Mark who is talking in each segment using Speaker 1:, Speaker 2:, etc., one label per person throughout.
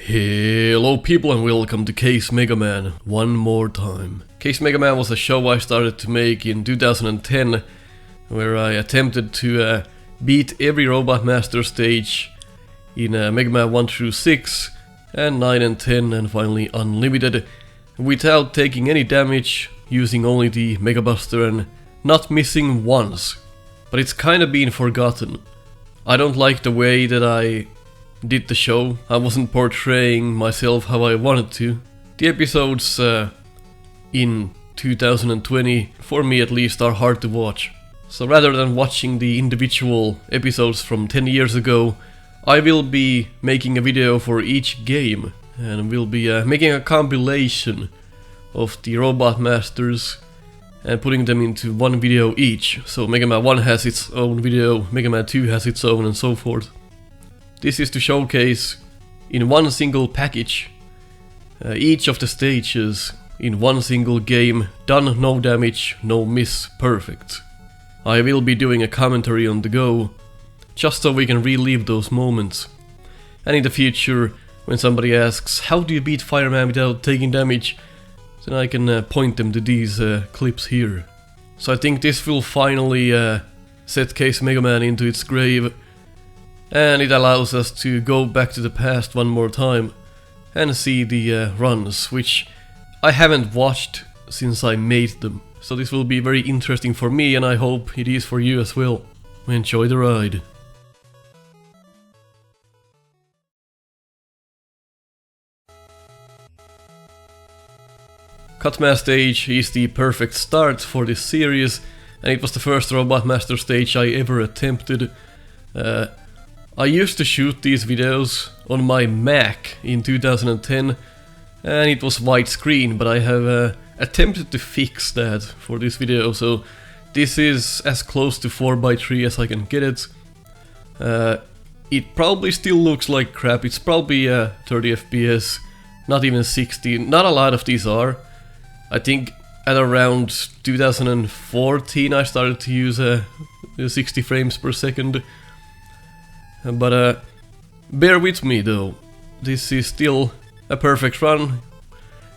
Speaker 1: Hello people and welcome to Case Mega Man one more time. Case Mega Man was a show I started to make in 2010 where I attempted to beat every Robot Master stage in Mega Man 1 through 6 and 9 and 10 and finally Unlimited without taking any damage, using only the Mega Buster and not missing once. But it's kinda been forgotten. I don't like the way that I did the show. I wasn't portraying myself how I wanted to. The episodes in 2020, for me at least, are hard to watch. So rather than watching the individual episodes from 10 years ago, I will be making a video for each game and will be making a compilation of the Robot Masters and putting them into one video each. So Mega Man 1 has its own video, Mega Man 2 has its own, and so forth. This is to showcase in one single package each of the stages in one single game, done no damage, no miss, perfect. I will be doing a commentary on the go, just so we can relive those moments. And in the future, when somebody asks, how do you beat Fireman without taking damage, then I can point them to these clips here. So I think this will finally set Case Mega Man into its grave. And it allows us to go back to the past one more time and see the runs, which I haven't watched since I made them. So this will be very interesting for me, and I hope it is for you as well. Enjoy the ride. Cutman stage is the perfect start for this series, and it was the first Robot Master stage I ever attempted. I used to shoot these videos on my Mac in 2010 and it was widescreen, but I have attempted to fix that for this video, so this is as close to 4:3 as I can get it. It probably still looks like crap, it's probably 30 FPS, not even 60, not a lot of these are. I think at around 2014 I started to use 60 frames per second. But bear with me though, this is still a perfect run,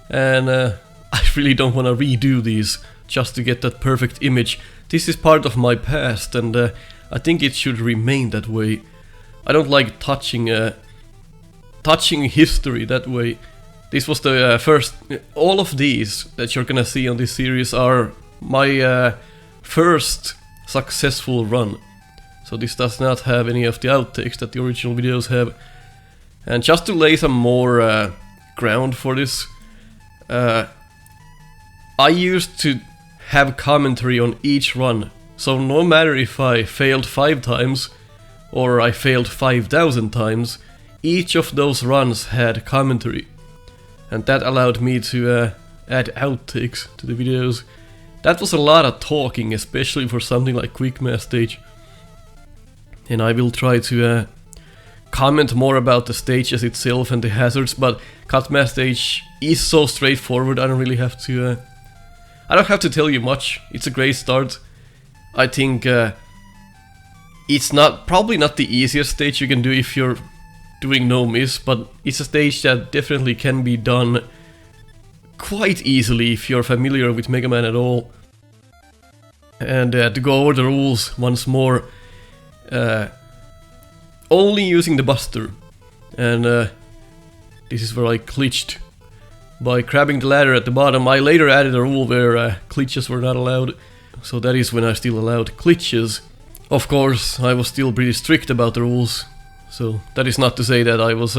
Speaker 1: and I really don't want to redo these just to get that perfect image. This is part of my past, and I think it should remain that way. I don't like touching history that way. This was the first, all of these that you're gonna see on this series are my first successful run. So this does not have any of the outtakes that the original videos have. And just to lay some more ground for this, I used to have commentary on each run. So no matter if I failed 5 times or I failed 5,000 times, each of those runs had commentary. And that allowed me to add outtakes to the videos. That was a lot of talking, especially for something like Quickmaster stage. And I will try to comment more about the stages itself and the hazards, but Cutman stage is so straightforward. I don't really have to. I don't have to tell you much. It's a great start. I think it's probably not the easiest stage you can do if you're doing no miss, but it's a stage that definitely can be done quite easily if you're familiar with Mega Man at all. And to go over the rules once more. Only using the Buster, and this is where I glitched by grabbing the ladder at the bottom. I later added a rule where glitches were not allowed, so that is when I still allowed glitches. Of course, I was still pretty strict about the rules, so that is not to say that I was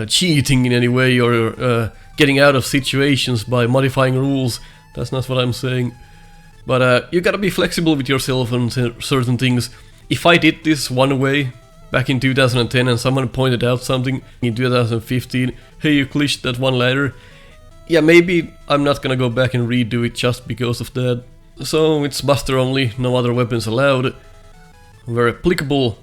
Speaker 1: cheating in any way or getting out of situations by modifying rules. That's not what I'm saying. But you gotta be flexible with yourself on certain things. If I did this one way back in 2010 and someone pointed out something in 2015, hey, you glitched that one ladder, yeah, maybe I'm not gonna go back and redo it just because of that. So it's Buster only, no other weapons allowed, where applicable.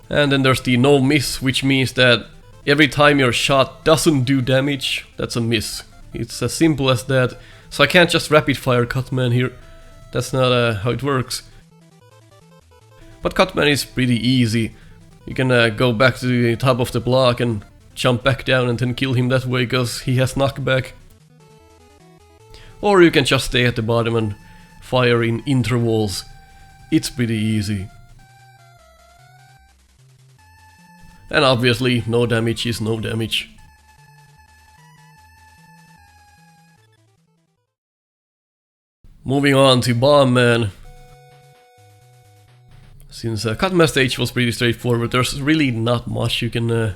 Speaker 1: And then there's the no miss, which means that every time your shot doesn't do damage, that's a miss. It's as simple as that. So I can't just rapid fire Cutman here. That's not how it works. But Cutman is pretty easy. You can go back to the top of the block and jump back down and then kill him that way, because he has knockback. Or you can just stay at the bottom and fire in intervals. It's pretty easy. And obviously, no damage is no damage. Moving on to Bomb Man. Since Cutman stage was pretty straightforward, there's really not much you can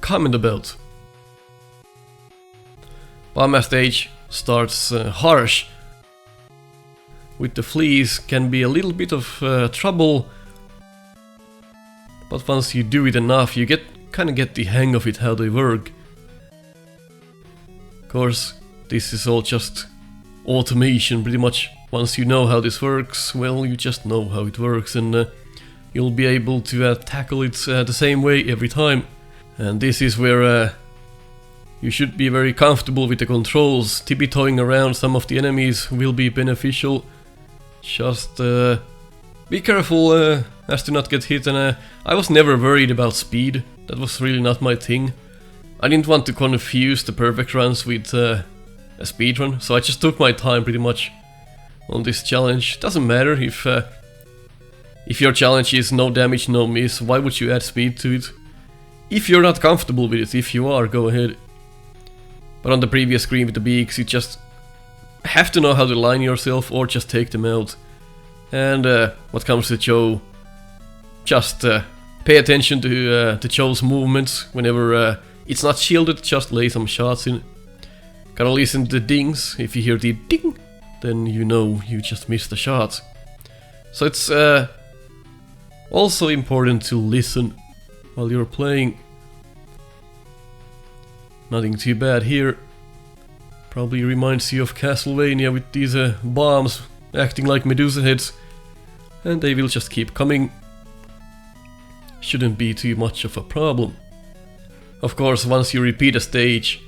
Speaker 1: comment about. Bomb Man stage starts harsh. With the fleas can be a little bit of trouble. But once you do it enough, you kinda get the hang of it, how they work. Of course, this is all just automation, pretty much. Once you know how this works, well, you just know how it works, and you'll be able to tackle it the same way every time. And this is where you should be very comfortable with the controls. Tippy-toeing around some of the enemies will be beneficial. Just be careful as to not get hit, and I was never worried about speed. That was really not my thing. I didn't want to confuse the perfect runs with a speed run, so I just took my time pretty much on this challenge. Doesn't matter if your challenge is no damage, no miss, why would you add speed to it? If you're not comfortable with it, if you are, go ahead. But on the previous screen with the beaks, you just have to know how to line yourself or just take them out. And what comes to Joe, just pay attention to Joe's movements. Whenever it's not shielded, just lay some shots in. Gotta listen to the dings. If you hear the ding, then you know you just missed a shot. So it's also important to listen while you're playing. Nothing too bad here. Probably reminds you of Castlevania with these bombs acting like Medusa heads. And they will just keep coming. Shouldn't be too much of a problem. Of course, once you repeat a stage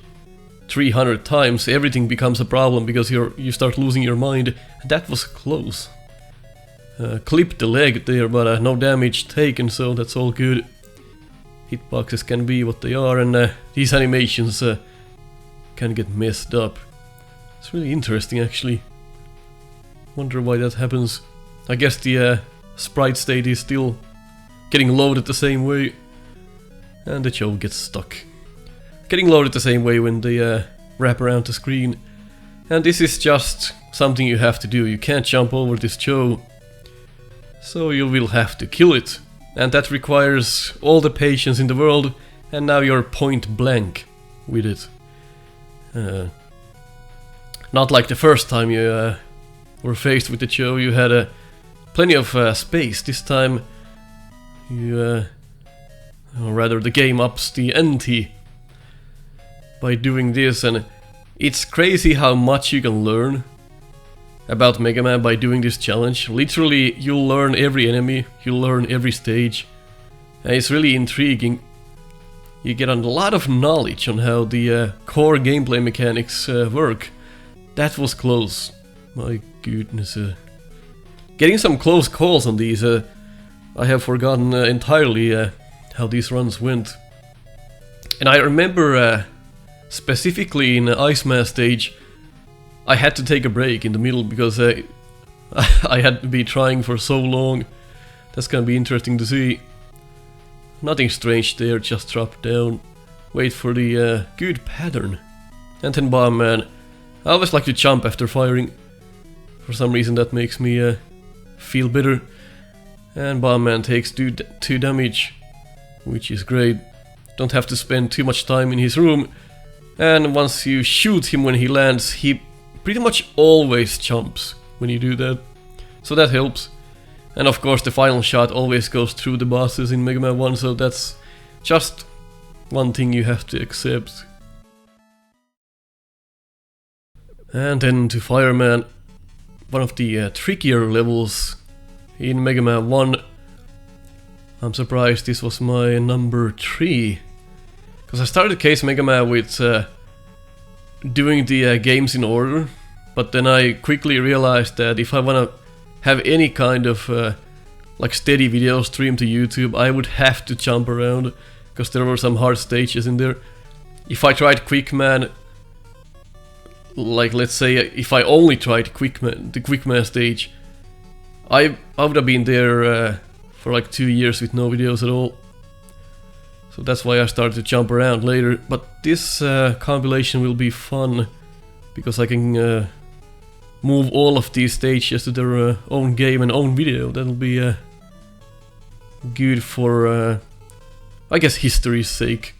Speaker 1: 300 times, everything becomes a problem because you start losing your mind. That was close. Clipped the leg there, but no damage taken, so that's all good. Hitboxes can be what they are, and these animations can get messed up. It's really interesting, actually. Wonder why that happens. I guess the sprite state is still getting loaded the same way, and the show gets stuck. Getting loaded the same way when they wrap around the screen. And this is just something you have to do. You can't jump over this show, so you will have to kill it. And that requires all the patience in the world, and now you're point blank with it. Not like the first time you were faced with the show, you had plenty of space. This time you, or rather the game ups the ante by doing this, and it's crazy how much you can learn about Mega Man by doing this challenge. Literally, you'll learn every enemy, you'll learn every stage, and it's really intriguing. You get a lot of knowledge on how the core gameplay mechanics work. That was close. My goodness. Getting some close calls on these. I have forgotten entirely how these runs went. And I remember specifically in the Iceman stage, I had to take a break in the middle because I had to be trying for so long. That's gonna be interesting to see. Nothing strange there, just drop down. Wait for the good pattern. And then Bomb Man. I always like to jump after firing. For some reason that makes me feel better. And Bomb Man takes 2 damage, which is great. Don't have to spend too much time in his room. And once you shoot him when he lands, he pretty much always jumps when you do that. So that helps. And of course the final shot always goes through the bosses in Mega Man 1, so that's just one thing you have to accept. And then to Fireman, one of the trickier levels in Mega Man 1. I'm surprised this was my number 3. Because I started Case Mega Man with doing the games in order, but then I quickly realized that if I wanna have any kind of like steady video stream to YouTube, I would have to jump around, because there were some hard stages in there. If I tried Quick Man, like let's say if I only tried the Quick Man stage, I would have been there for like 2 years with no videos at all. So that's why I started to jump around later. But this compilation will be fun, because I can move all of these stages to their own game and own video. That'll be good for, I guess, history's sake.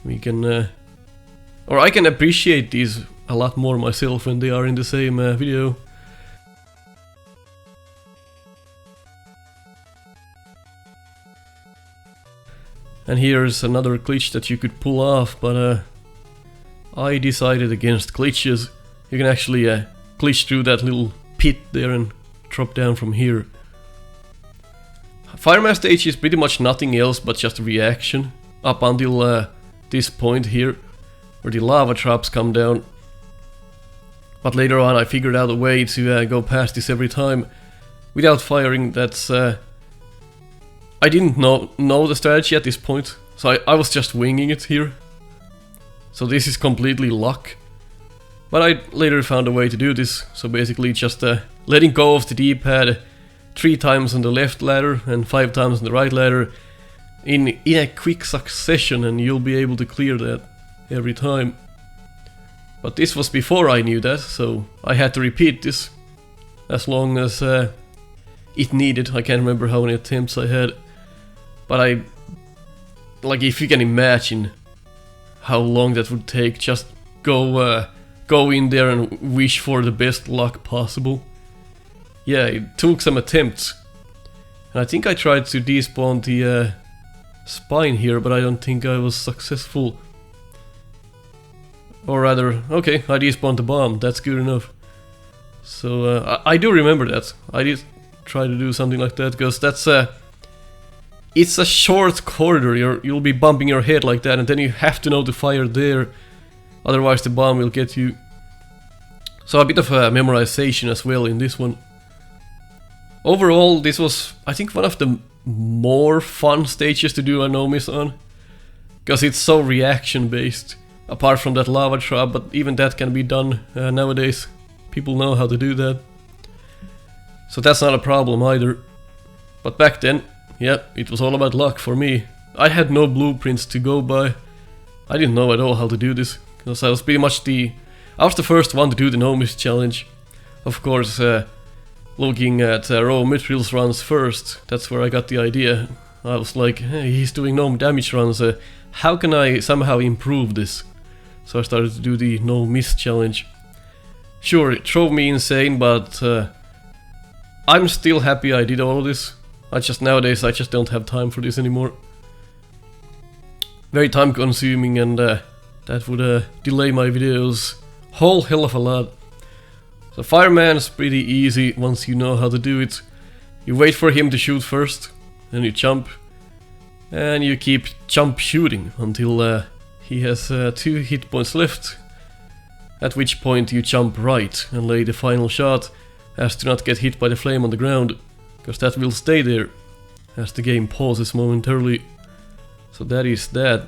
Speaker 1: We can, or I can appreciate these a lot more myself when they are in the same video. And here's another glitch that you could pull off, but I decided against glitches. You can actually glitch through that little pit there and drop down from here. Fireman stage is pretty much nothing else but just a reaction up until this point here, where the lava drops come down. But later on I figured out a way to go past this every time without firing. That's I didn't know the strategy at this point, so I was just winging it here. So this is completely luck. But I later found a way to do this, so basically just letting go of the D-pad 3 times on the left ladder and 5 times on the right ladder in a quick succession, and you'll be able to clear that every time. But this was before I knew that, so I had to repeat this as long as it needed. I can't remember how many attempts I had, but like, if you can imagine how long that would take, just go in there and wish for the best luck possible. Yeah, it took some attempts, and I think I tried to despawn the spine here, but I don't think I was successful. Or rather, okay, I despawned the bomb, that's good enough. So I do remember that. I did try to do something like that, because that's it's a short corridor. You'll be bumping your head like that, and then you have to know to fire there, otherwise the bomb will get you. So a bit of memorization as well in this one. Overall, this was, I think, one of the more fun stages to do a no-miss on, because it's so reaction based. Apart from that lava trap, but even that can be done nowadays. People know how to do that. So that's not a problem either. But back then, yeah, it was all about luck for me. I had no blueprints to go by. I didn't know at all how to do this, because I was pretty much I was the first one to do the no-miss challenge. Of course, looking at raw materials runs first, that's where I got the idea. I was like, hey, he's doing no damage runs, how can I somehow improve this? So I started to do the no-miss challenge. Sure, it drove me insane, but I'm still happy I did all of this. Nowadays I just don't have time for this anymore. Very time consuming, and that would delay my videos whole hell of a lot. So Fireman is pretty easy once you know how to do it. You wait for him to shoot first, then you jump, and you keep jump shooting until he has 2 hit points left, at which point you jump right and lay the final shot as to not get hit by the flame on the ground, because that will stay there as the game pauses momentarily. So that is that.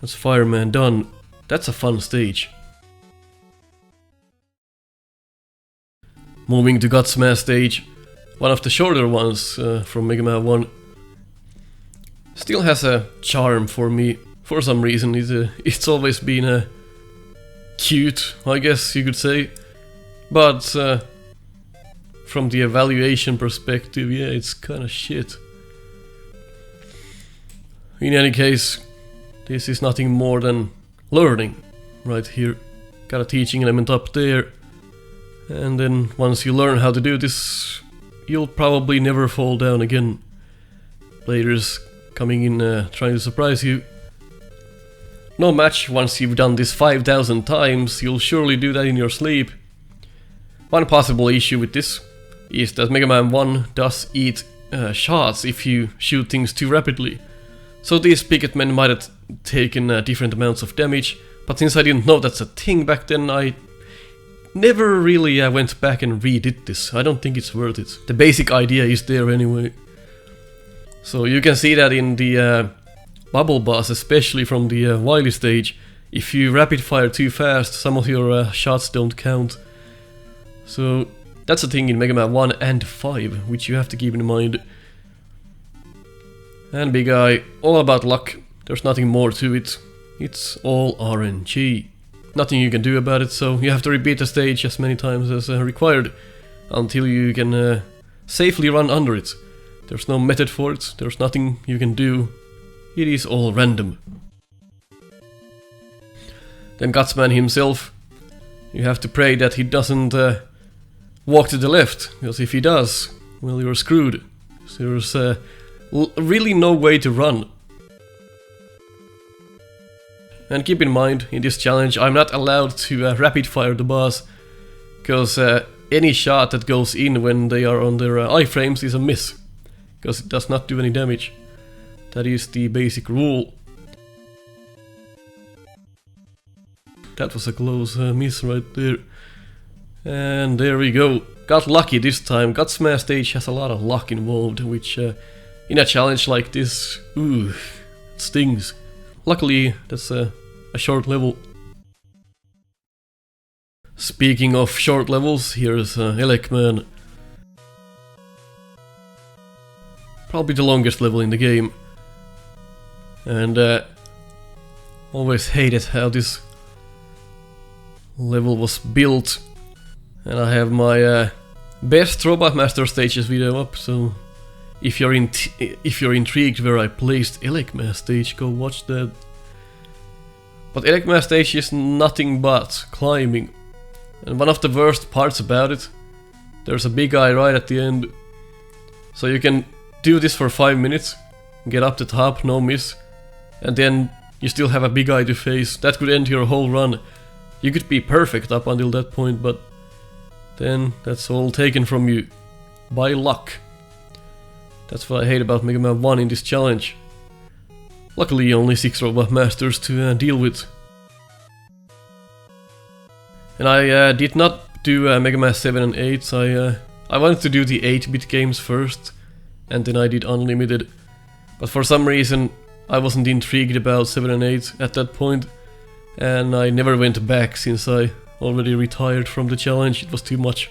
Speaker 1: That's Fireman done. That's a fun stage. Moving to Gutsman stage, one of the shorter ones from Mega Man 1. Still has a charm for me. For some reason, it's always been cute, I guess you could say. But from the evaluation perspective, yeah, it's kinda shit. In any case, this is nothing more than learning right here. Got a teaching element up there. And then once you learn how to do this, you'll probably never fall down again. Players coming in trying to surprise you. No match, once you've done this 5,000 times, you'll surely do that in your sleep. One possible issue with this is that Mega Man 1 does eat shots if you shoot things too rapidly. So these Picketmen might have taken different amounts of damage, but since I didn't know that's a thing back then, I never really went back and redid this. I don't think it's worth it. The basic idea is there anyway. So you can see that in the bubble boss, especially from the Wily stage. If you rapid fire too fast, some of your shots don't count. So that's a thing in Mega Man 1 and 5, which you have to keep in mind. And Big Eye, all about luck. There's nothing more to it. It's all RNG. Nothing you can do about it, so you have to repeat the stage as many times as required until you can safely run under it. There's no method for it, there's nothing you can do. It is all random. Then Gutsman himself, you have to pray that he doesn't walk to the left, because if he does, well, you're screwed. So there's really no way to run. And keep in mind, in this challenge, I'm not allowed to rapid fire the boss, because any shot that goes in when they are on their iframes is a miss, because it does not do any damage. That is the basic rule. That was a close miss right there. And there we go. Got lucky this time. Gutsman stage has a lot of luck involved, which in a challenge like this, ooh, it stings. Luckily, that's a short level. Speaking of short levels, here's Hillock Man. Probably the longest level in the game. And always hated how this level was built. And I have my best Robot Master stages video up, so if you're intrigued where I placed Hillock Man stage, go watch that. But Hillock Man stage is nothing but climbing. And one of the worst parts about it, there's a big eye right at the end. So you can do this for 5 minutes, get up the top, no miss, and then you still have a big eye to face. That could end your whole run. You could be perfect up until that point, but then that's all taken from you by luck. That's what I hate about Mega Man 1 in this challenge. Luckily only 6 Robot Masters to deal with. And I did not do Mega Man 7 and 8, I wanted to do the 8-bit games first, and then I did Unlimited. But for some reason I wasn't intrigued about 7 and 8 at that point, and I never went back since I already retired from the challenge. It was too much.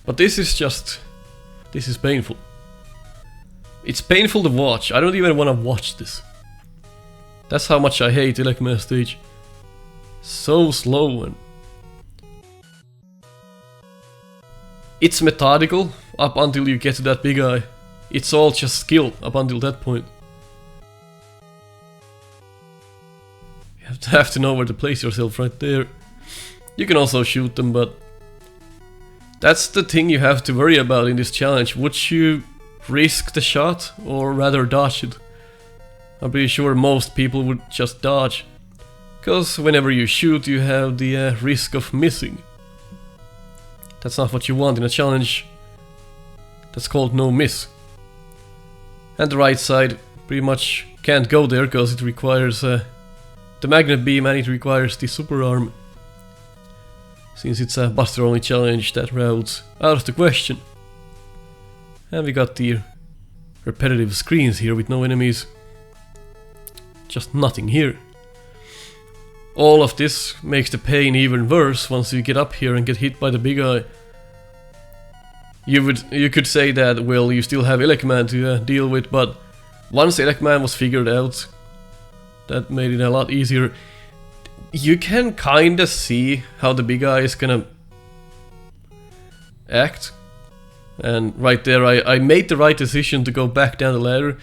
Speaker 1: But this is painful. It's painful to watch. I don't even want to watch this. That's how much I hate Hillock Man stage. So slow and it's methodical up until you get to that big eye. It's all just skill up until that point. You have to know where to place yourself right there. You can also shoot them, but that's the thing you have to worry about in this challenge. Would you risk the shot or rather dodge it? I'm pretty sure most people would just dodge, because whenever you shoot you have the risk of missing. That's not what you want in a challenge. That's called no miss. And the right side pretty much can't go there because it requires the magnet beam and it requires the super arm. Since it's a buster only challenge, that route's out of the question. And we got the repetitive screens here with no enemies. Just nothing here. All of this makes the pain even worse once you get up here and get hit by the big eye. You could say that, well, you still have Hillock Man to deal with, but once Hillock Man was figured out, that made it a lot easier. You can kinda see how the big eye is gonna act. And right there I made the right decision to go back down the ladder.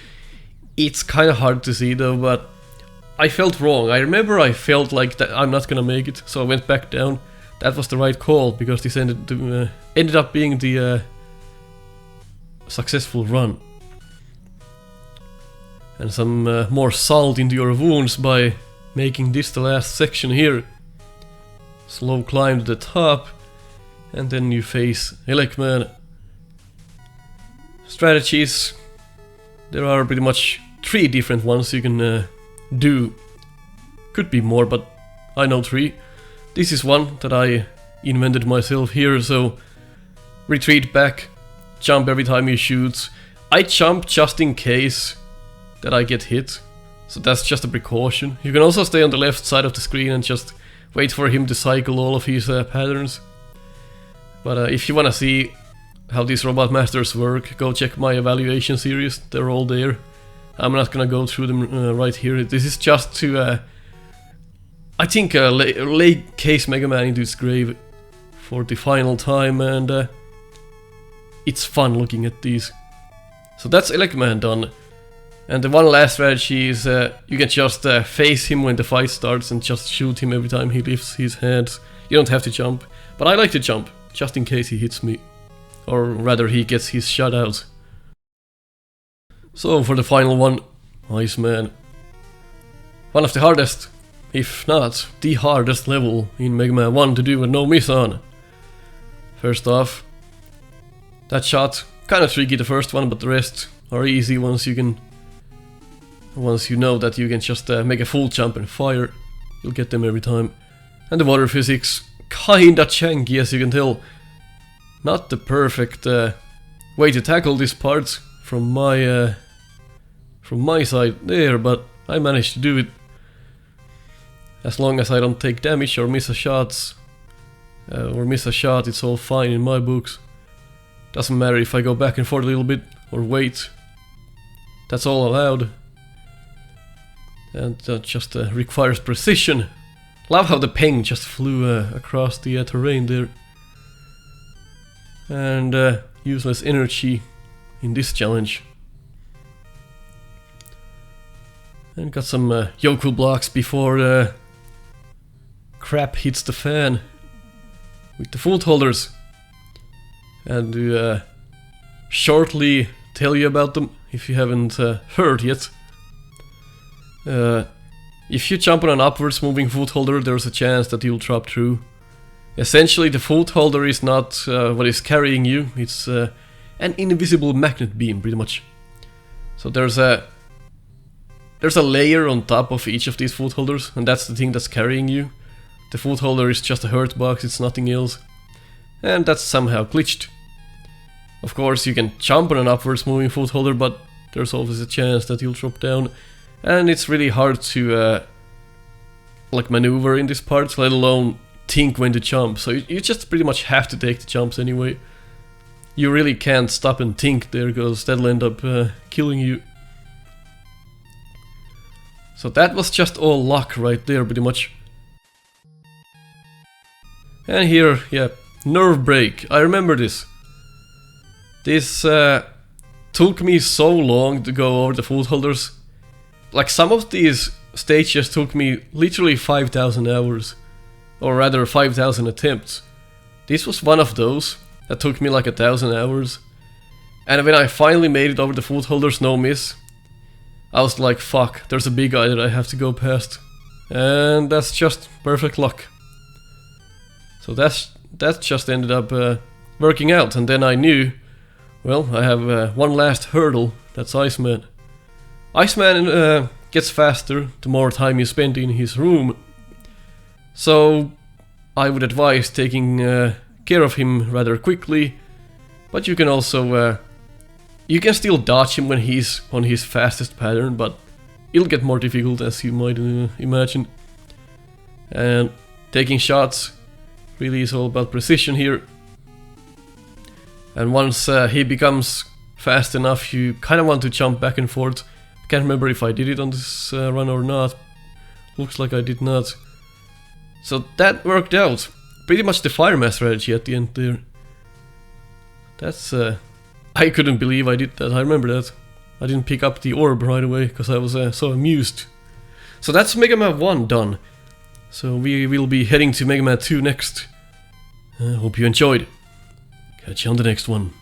Speaker 1: It's kinda hard to see though, but I felt wrong. I remember I felt like that I'm not gonna make it, so I went back down. That was the right call, because this ended up being the successful run. And some more salt into your wounds by making this the last section here. Slow climb to the top, and then you face Hillock Man. Strategies. There are pretty much 3 different ones you can do. Could be more, but I know 3. This is one that I invented myself here, so retreat back, jump every time you shoot. I jump just in case that I get hit. So that's just a precaution. You can also stay on the left side of the screen and just wait for him to cycle all of his patterns. But if you wanna see how these Robot Masters work, go check my evaluation series, they're all there. I'm not gonna go through them right here. This is just to, I think, lay Case Mega Man into its grave for the final time, and it's fun looking at these. So that's Hillock Man done. And the one last strategy is you can just face him when the fight starts and just shoot him every time he lifts his hands. You don't have to jump, but I like to jump, just in case he hits me. Or rather, he gets his shot out. So for the final one, Iceman. One of the hardest, if not the hardest level in Mega Man 1 to do with no miss on. First off, that shot, kinda tricky the first one, but the rest are easy once you know that you can just make a full jump and fire. You'll get them every time. And the water physics, kinda janky as you can tell. Not the perfect way to tackle this part from my side there, but I managed to do it. As long as I don't take damage or miss a shot, it's all fine in my books. Doesn't matter if I go back and forth a little bit or wait. That's all allowed. And that just requires precision. Love how the ping just flew across the terrain there. And useless energy in this challenge. And got some Yoku blocks before crap hits the fan with the foot holders. And to shortly tell you about them if you haven't heard yet. If you jump on an upwards moving foot holder, there's a chance that you'll drop through. Essentially, the foot holder is not what is carrying you, it's an invisible magnet beam, pretty much. So there's a layer on top of each of these foot holders, and that's the thing that's carrying you. The foot holder is just a hurt box, it's nothing else. And that's somehow glitched. Of course, you can jump on an upwards moving foot holder, but there's always a chance that you'll drop down. And it's really hard to like maneuver in this part, let alone think when to jump. So you just pretty much have to take the jumps anyway. You really can't stop and think there, because that'll end up killing you. So that was just all luck right there, pretty much. And here, yeah, nerve break. I remember this. This took me so long to go over the foot holders. Like, some of these stages took me literally 5,000 hours. Or rather 5,000 attempts. This was one of those that took me like 1,000 hours. And when I finally made it over the foot holders, no miss, I was like, fuck, there's a big guy that I have to go past. And that's just perfect luck. So that just ended up working out. And then I knew, well, I have one last hurdle, that's Iceman. Iceman gets faster the more time you spend in his room. So I would advise taking care of him rather quickly. But you can also you can still dodge him when he's on his fastest pattern, but it'll get more difficult, as you might imagine. And taking shots really is all about precision here. And once he becomes fast enough, you kind of want to jump back and forth. I can't remember if I did it on this run or not. Looks like I did not. So that worked out. Pretty much the Fireman strategy at the end there. That's I couldn't believe I did that, I remember that. I didn't pick up the orb right away, because I was so amused. So that's Mega Man 1 done. So we will be heading to Mega Man 2 next. Hope you enjoyed. Catch you on the next one.